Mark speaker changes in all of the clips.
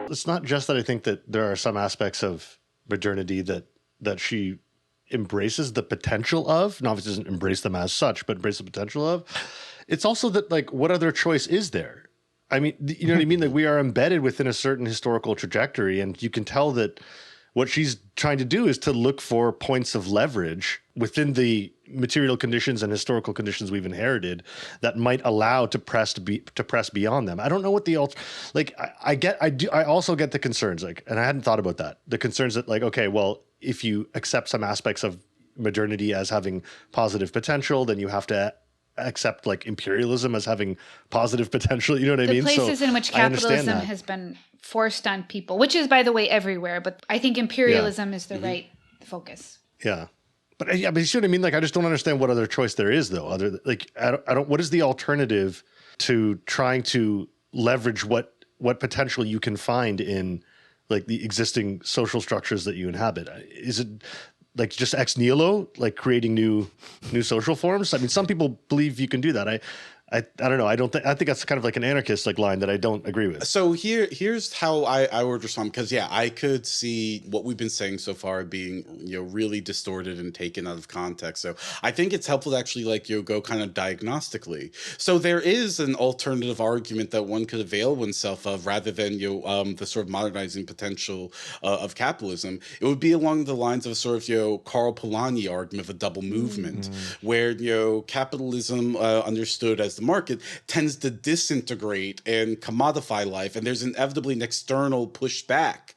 Speaker 1: It's not just that I think that there are some aspects of modernity that she embraces the potential of, and obviously doesn't embrace them as such, but embrace the potential of. It's also that, like, what other choice is there? I mean, you know what I mean? Like, we are embedded within a certain historical trajectory, and you can tell that what she's trying to do is to look for points of leverage within the material conditions and historical conditions we've inherited that might allow to press beyond them. I don't know what the I also get the concerns, like, and I hadn't thought about that. The concerns that, like, okay, well, if you accept some aspects of modernity as having positive potential, then you have to accept, like, imperialism as having positive potential. You know what I mean?
Speaker 2: The places in which capitalism has been forced on people, which is, by the way, everywhere. But I think imperialism is the right focus.
Speaker 1: Yeah. But you see what I mean? Like, I just don't understand what other choice there is, though. I don't. What is the alternative to trying to leverage what potential you can find in, like, the existing social structures that you inhabit? Is it like just ex nihilo, like creating new social forms? I mean, some people believe you can do that. I don't know. I think that's kind of like an anarchist, like, line that I don't agree with.
Speaker 3: So here's how I would respond, because I could see what we've been saying so far being, really distorted and taken out of context. So I think it's helpful to actually, like, go kind of diagnostically. So there is an alternative argument that one could avail oneself of, rather than the sort of modernizing potential of capitalism. It would be along the lines of a sort of Karl Polanyi argument of a double movement, where capitalism understood as the market tends to disintegrate and commodify life, and there's inevitably an external pushback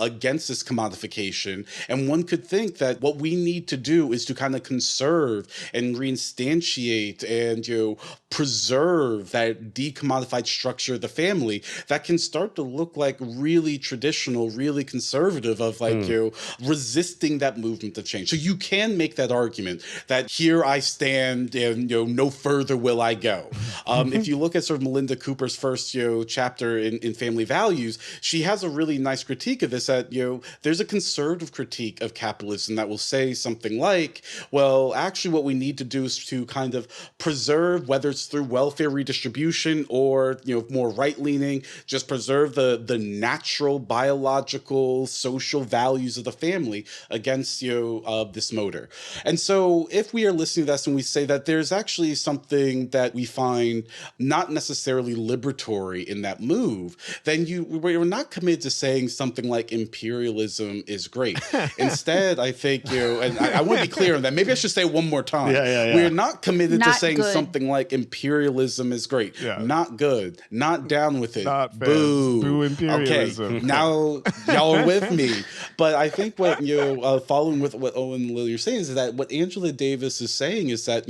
Speaker 3: against this commodification. And one could think that what we need to do is to kind of conserve and reinstantiate and preserve that decommodified structure of the family that can start to look like really traditional, really conservative, of like resisting that movement of change. So you can make that argument that here I stand and no further will I go. If you look at sort of Melinda Cooper's first chapter in Family Values, she has a really nice critique of this, that there's a conservative critique of capitalism that will say something like, well, actually what we need to do is to kind of preserve, whether it's through welfare redistribution or more right-leaning, just preserve the natural, biological, social values of the family against this motor. And so if we are listening to this and we say that there's actually something that we find not necessarily liberatory in that move, then we're not committed to saying something like imperialism is great. Instead, I think and I want to be clear on that. Maybe I should say it one more time. We're not committed to saying something like imperialism is great. Not good. Not down with it.
Speaker 4: Not fair.
Speaker 3: Boo.
Speaker 4: Boo imperialism.
Speaker 3: Okay, now y'all are with me. But I think what following with what Owen and Lily are saying is that what Angela Davis is saying is that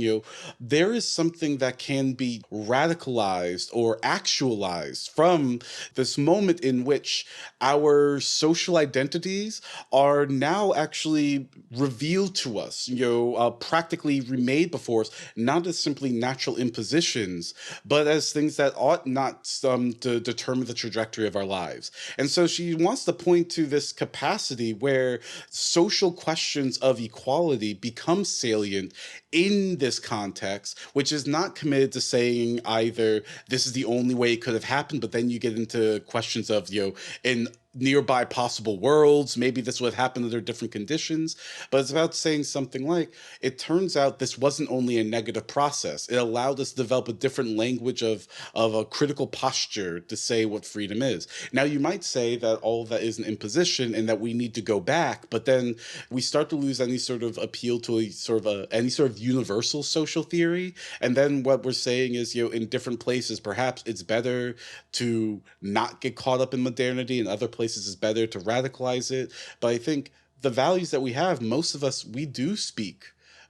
Speaker 3: there is something that can be radicalized or actualized from this moment in which our social identities are now actually revealed to us, practically remade before us, not as simply natural impositions, but as things that ought not to determine the trajectory of our lives. And so she wants to point to this capacity where social questions of equality become salient in this context, which is not committed to saying either this is the only way it could have happened, but then you get into questions of, in nearby possible worlds, maybe this would have happened under different conditions. But it's about saying something like, it turns out this wasn't only a negative process. It allowed us to develop a different language of a critical posture to say what freedom is. Now, you might say that all of that is an imposition and that we need to go back, but then we start to lose any sort of appeal to any sort of universal social theory. And then what we're saying is, in different places, perhaps it's better to not get caught up in modernity, and other places it's better to radicalize it. But I think the values that we have, most of us, we do speak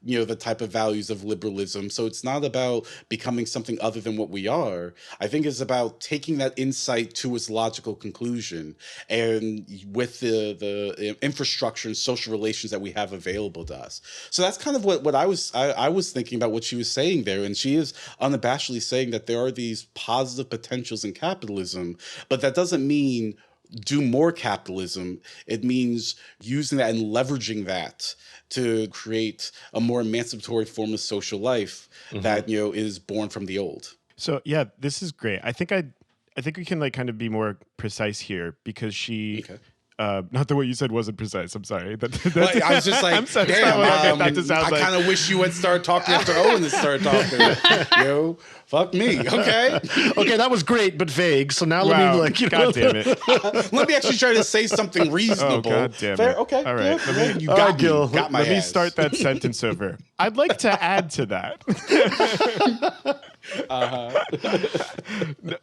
Speaker 3: the type of values of liberalism. So it's not about becoming something other than what we are. I think it's about taking that insight to its logical conclusion, and with the infrastructure and social relations that we have available to us. So that's kind of what I was thinking about what she was saying there. And she is unabashedly saying that there are these positive potentials in capitalism, but that doesn't mean do more capitalism, it means using that and leveraging that to create a more emancipatory form of social life that, is born from the old.
Speaker 4: So yeah, this is great. I think we can like kind of be more precise here because she not the way you said wasn't precise. I'm sorry.
Speaker 3: Well, I was just like, damn, I kind of wish you would start talking after Owen had started talking. Fuck me. Okay.
Speaker 1: Okay, that was great, but vague. So now let me like,
Speaker 4: God damn it.
Speaker 3: Let me actually try to say something reasonable.
Speaker 4: Oh, God damn
Speaker 3: Fair?
Speaker 4: it.
Speaker 3: Okay.
Speaker 4: All right.
Speaker 3: Good. You got me.
Speaker 1: Gil.
Speaker 3: Got my
Speaker 4: Let me
Speaker 3: ass.
Speaker 4: start that sentence over. I'd like to add to that.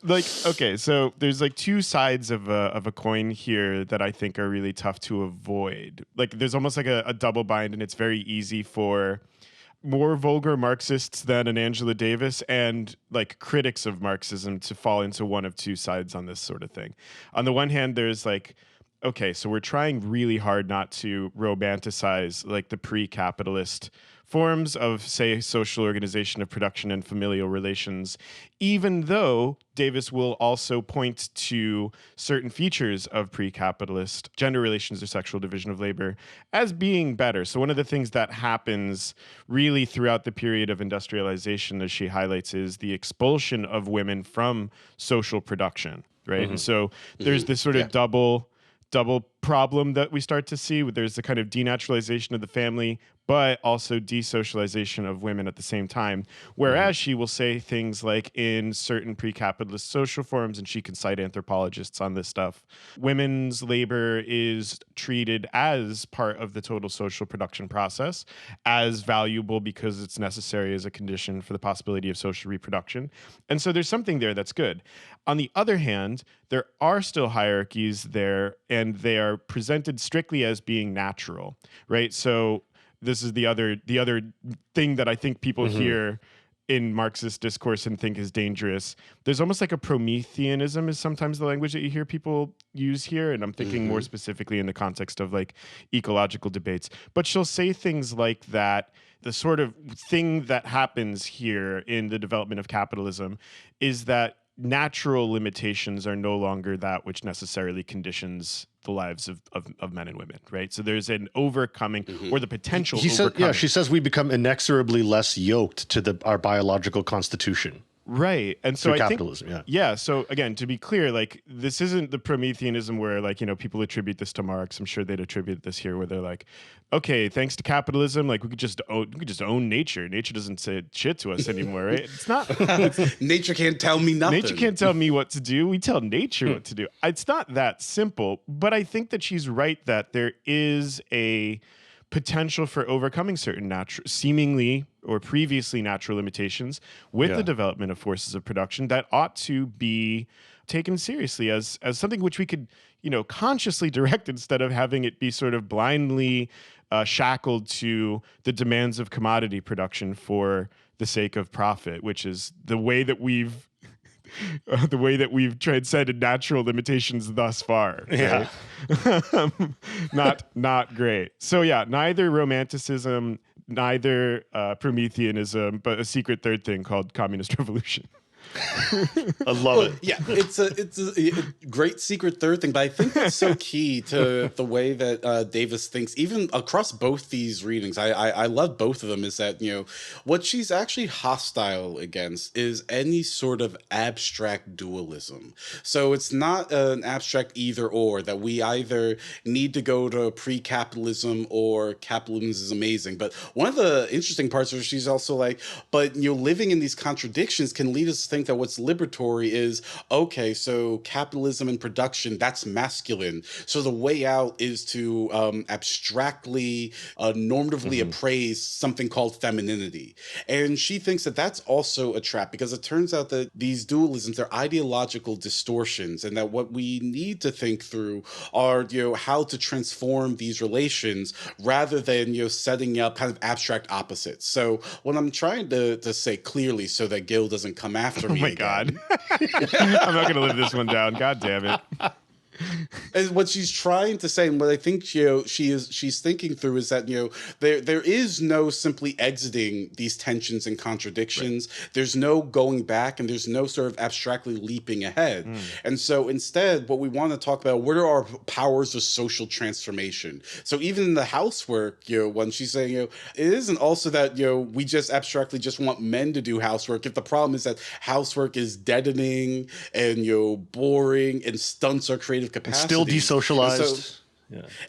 Speaker 4: Like, okay, so there's like two sides of a coin here that I think are really tough to avoid. Like there's almost like a double bind, and it's very easy for more vulgar Marxists than an Angela Davis and like critics of Marxism to fall into one of two sides on this sort of thing. On the one hand, there's like, okay, so we're trying really hard not to romanticize like the pre-capitalist forms of, say, social organization of production and familial relations, even though Davis will also point to certain features of pre-capitalist gender relations or sexual division of labor as being better. So one of the things that happens really throughout the period of industrialization, as she highlights, is the expulsion of women from social production, right? And so there's this sort of double problem that we start to see. There's the kind of denaturalization of the family, but also desocialization of women at the same time. Whereas she will say things like in certain pre-capitalist social forms, and she can cite anthropologists on this stuff, women's labor is treated as part of the total social production process, as valuable because it's necessary as a condition for the possibility of social reproduction. And so there's something there that's good. On the other hand, there are still hierarchies there, and they are presented strictly as being natural, right? So this is the other thing that I think people hear in Marxist discourse and think is dangerous. There's almost like a Prometheanism is sometimes the language that you hear people use here, and I'm thinking more specifically in the context of like ecological debates. But she'll say things like that the sort of thing that happens here in the development of capitalism is that natural limitations are no longer that which necessarily conditions the lives of men and women, right? So there's an overcoming or the potential overcoming.
Speaker 1: She says we become inexorably less yoked to our biological constitution.
Speaker 4: Right. And so I
Speaker 1: capitalism,
Speaker 4: think, so again, to be clear, like this isn't the Prometheanism where like, people attribute this to Marx. I'm sure they'd attribute this here where they're like, okay, thanks to capitalism, like we could just own nature. Nature doesn't say shit to us anymore, right? It's not.
Speaker 3: Nature can't tell me nothing.
Speaker 4: Nature can't tell me what to do. We tell nature what to do. It's not that simple, but I think that she's right that there is a potential for overcoming certain seemingly or previously natural limitations with the development of forces of production that ought to be taken seriously as something which we could, consciously direct instead of having it be sort of blindly shackled to the demands of commodity production for the sake of profit, which is the way that we've transcended natural limitations thus far. Right? Not great. So neither romanticism, neither Prometheanism, but a secret third thing called communist revolution.
Speaker 1: I love it.
Speaker 3: Yeah, it's a great secret third thing, but I think that's so key to the way that Davis thinks, even across both these readings. I love both of them. Is that what she's actually hostile against is any sort of abstract dualism. So it's not an abstract either or that we either need to go to pre-capitalism or capitalism is amazing. But one of the interesting parts is she's also like, but living in these contradictions can lead us to think that what's liberatory is, okay, so capitalism and production, that's masculine. So the way out is to abstractly, normatively appraise something called femininity. And she thinks that that's also a trap because it turns out that these dualisms, they're ideological distortions, and that what we need to think through are, how to transform these relations rather than, setting up kind of abstract opposites. So what I'm trying to say clearly so that Gil doesn't come after me.
Speaker 4: Oh my God. I'm not going to live this one down. God damn it.
Speaker 3: And what she's trying to say, and what I think she's thinking through, is that there is no simply exiting these tensions and contradictions. Right. There's no going back, and there's no sort of abstractly leaping ahead. And so instead, what we want to talk about, what are our powers of social transformation? So even in the housework, when she's saying, it isn't also that we just abstractly just want men to do housework. If the problem is that housework is deadening and boring and stunts our creative capacity,
Speaker 1: still desocialized.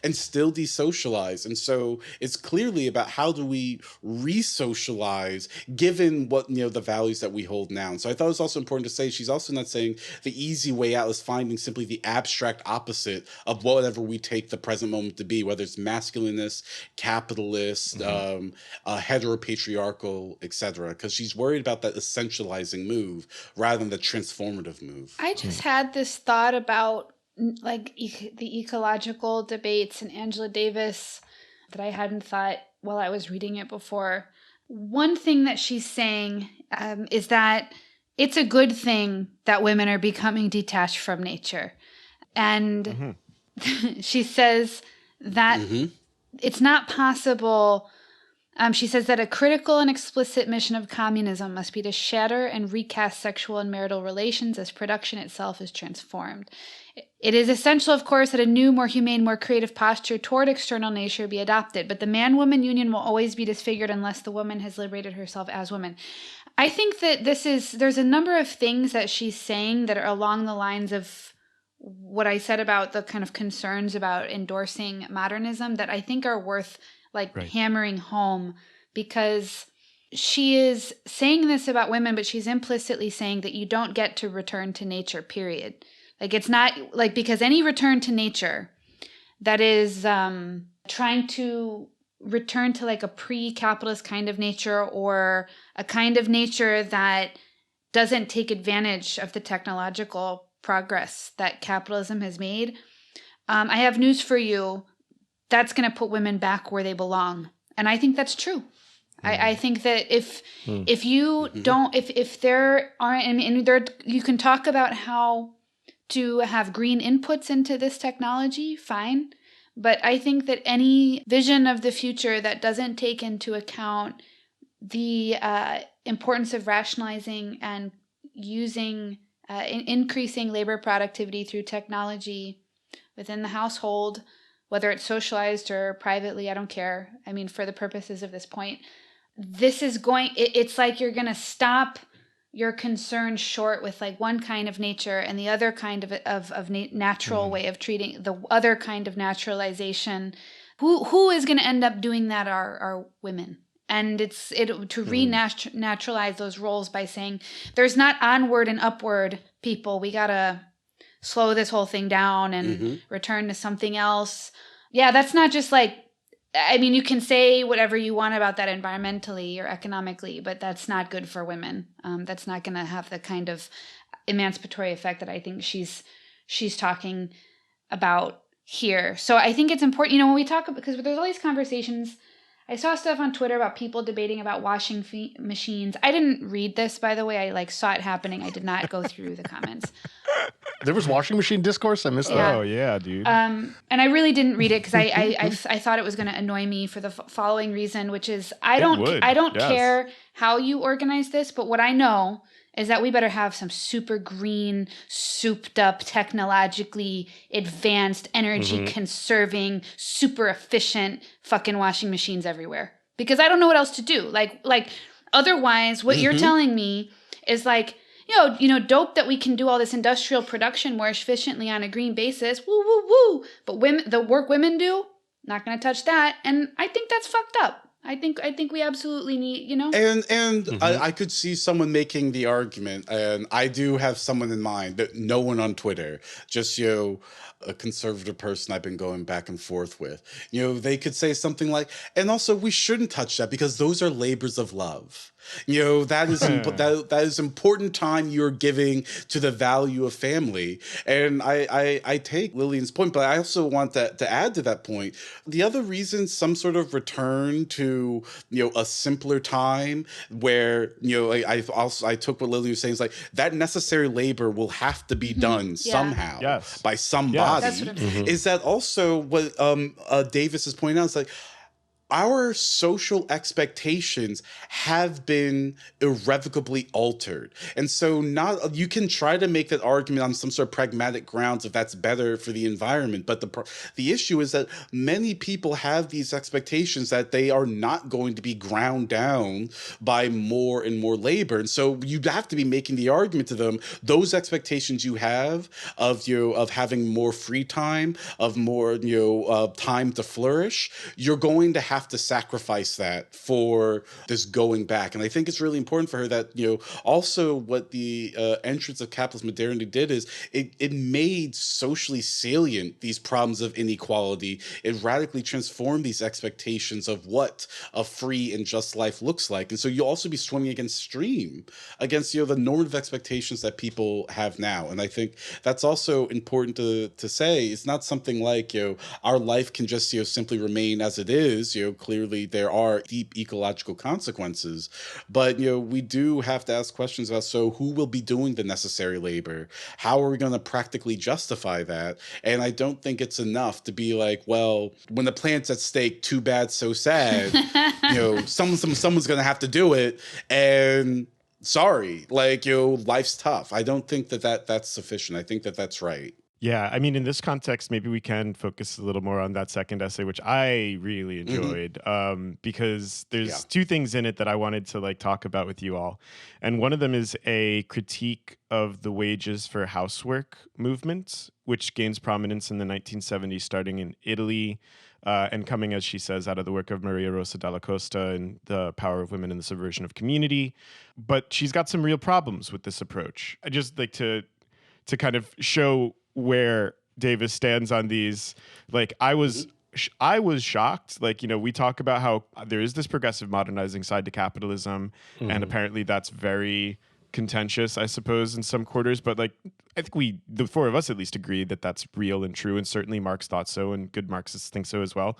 Speaker 3: And still desocialized. And so it's clearly about how do we re-socialize given what, the values that we hold now. And so I thought it was also important to say, she's also not saying the easy way out is finding simply the abstract opposite of whatever we take the present moment to be, whether it's masculinist, capitalist, heteropatriarchal, etc. Because she's worried about that essentializing move rather than the transformative move.
Speaker 2: I just had this thought about the ecological debates and Angela Davis that I hadn't thought while I was reading it before. One thing that she's saying is that it's a good thing that women are becoming detached from nature. And she says that it's not possible. She says that a critical and explicit mission of communism must be to shatter and recast sexual and marital relations as production itself is transformed. It is essential, of course, that a new, more humane, more creative posture toward external nature be adopted, but the man-woman union will always be disfigured unless the woman has liberated herself as woman. I think that there's a number of things that she's saying that are along the lines of what I said about the kind of concerns about endorsing modernism that I think are worth hammering home, because she is saying this about women, but she's implicitly saying that you don't get to return to nature, period. It's not because any return to nature that is trying to return to a pre-capitalist kind of nature, or a kind of nature that doesn't take advantage of the technological progress that capitalism has made. I have news for you. That's going to put women back where they belong. And I think that's true. I think that if you don't, if there aren't, you can talk about how to have green inputs into this technology, fine. But I think that any vision of the future that doesn't take into account the importance of rationalizing and using, increasing labor productivity through technology within the household, whether it's socialized or privately, I don't care. I mean, for the purposes of this point, it's like you're going to stop your concern short with one kind of nature and the other kind of natural way of treating the other kind of naturalization. Who is going to end up doing that are women. And to re-naturalize those roles by saying there's not onward and upward people. We got to slow this whole thing down and return to something else. Yeah, that's not just you can say whatever you want about that environmentally or economically, but that's not good for women. That's not going to have the kind of emancipatory effect that I think she's talking about here. So I think it's important, when we talk, because there's all these conversations. I saw stuff on Twitter about people debating about washing machines. I didn't read this, by the way. I saw it happening. I did not go through the comments.
Speaker 1: There was washing machine discourse? I missed that.
Speaker 4: Oh, yeah, dude.
Speaker 2: And I really didn't read it because I thought it was going to annoy me for the following reason, which is I don't care how you organize this, but what I know is that we better have some super green, souped up, technologically advanced, energy conserving, super efficient fucking washing machines everywhere. Because I don't know what else to do. Otherwise, what you're telling me is dope that we can do all this industrial production more efficiently on a green basis. Woo, woo, woo. But the work women do, not going to touch that. And I think that's fucked up. I think we absolutely need,
Speaker 3: And I could see someone making the argument, and I do have someone in mind, that no one on Twitter, just, a conservative person I've been going back and forth with. They could say something like, and also we shouldn't touch that because those are labors of love. That is important time you're giving to the value of family. And I take Lillian's point, but I also want to add to that point. The other reason some sort of return to, a simpler time where, I took what Lillian was saying, is that necessary labor will have to be done somehow by somebody. body
Speaker 2: That's what I'm saying.
Speaker 3: is that also what Davis is pointing out. It's like, our social expectations have been irrevocably altered. And so you can try to make that argument on some sort of pragmatic grounds if that's better for the environment. But the issue is that many people have these expectations that they are not going to be ground down by more and more labor. And so you have to be making the argument to them, those expectations you have of having more free time, of more time to flourish, you're going to have to sacrifice that for this going back. And I think it's really important for her that, also what the entrance of capitalist modernity did is it made socially salient these problems of inequality. It radically transformed these expectations of what a free and just life looks like. And so you'll also be swimming against stream, against the normative expectations that people have now. And I think that's also important to say. It's not something like, our life can just, simply remain as it is. Clearly there are deep ecological consequences, but, we do have to ask questions about, so who will be doing the necessary labor? How are we going to practically justify that? And I don't think it's enough to be like, well, when the planet's at stake, too bad, so sad. Someone's going to have to do it. And sorry, life's tough. I don't think that's sufficient. I think that's right.
Speaker 4: Yeah, I mean, in this context, maybe we can focus a little more on that second essay, which I really enjoyed, because there's two things in it that I wanted to talk about with you all. And one of them is a critique of the wages for housework movement, which gains prominence in the 1970s, starting in Italy, and coming, as she says, out of the work of Maria Rosa Dalla Costa and The Power of Women and the Subversion of Community. But she's got some real problems with this approach. I just like to kind of show where Davis stands on these. I was shocked. We talk about how there is this progressive modernizing side to capitalism, and apparently that's very contentious, I suppose, in some quarters. But I think the four of us at least agree that that's real and true, and certainly Marx thought so, and good Marxists think so as well.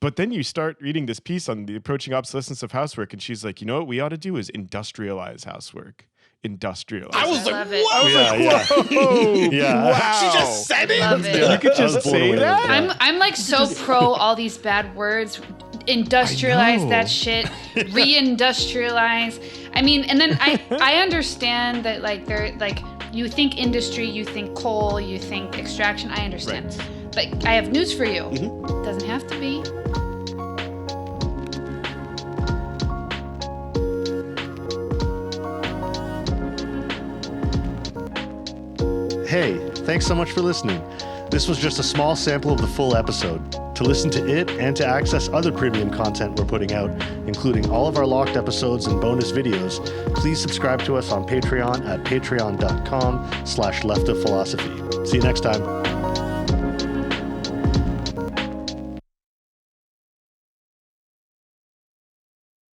Speaker 4: But then you start reading this piece on the approaching obsolescence of housework, and she's like, what we ought to do is industrialize housework. Industrialize.
Speaker 3: I was
Speaker 2: love
Speaker 3: like,
Speaker 2: it.
Speaker 3: whoa!
Speaker 1: Yeah.
Speaker 3: Wow. She just said it.
Speaker 2: Love it.
Speaker 4: You could just say that.
Speaker 2: I'm so pro all these bad words. Industrialize that shit. Reindustrialize. I mean, and then I understand that they're you think industry, you think coal, you think extraction. I understand. Right. But I have news for you. It doesn't have to be.
Speaker 1: Hey, thanks so much for listening. This was just a small sample of the full episode. To listen to it and to access other premium content we're putting out, including all of our locked episodes and bonus videos, please subscribe to us on Patreon at patreon.com/leftofphilosophy. See you next time.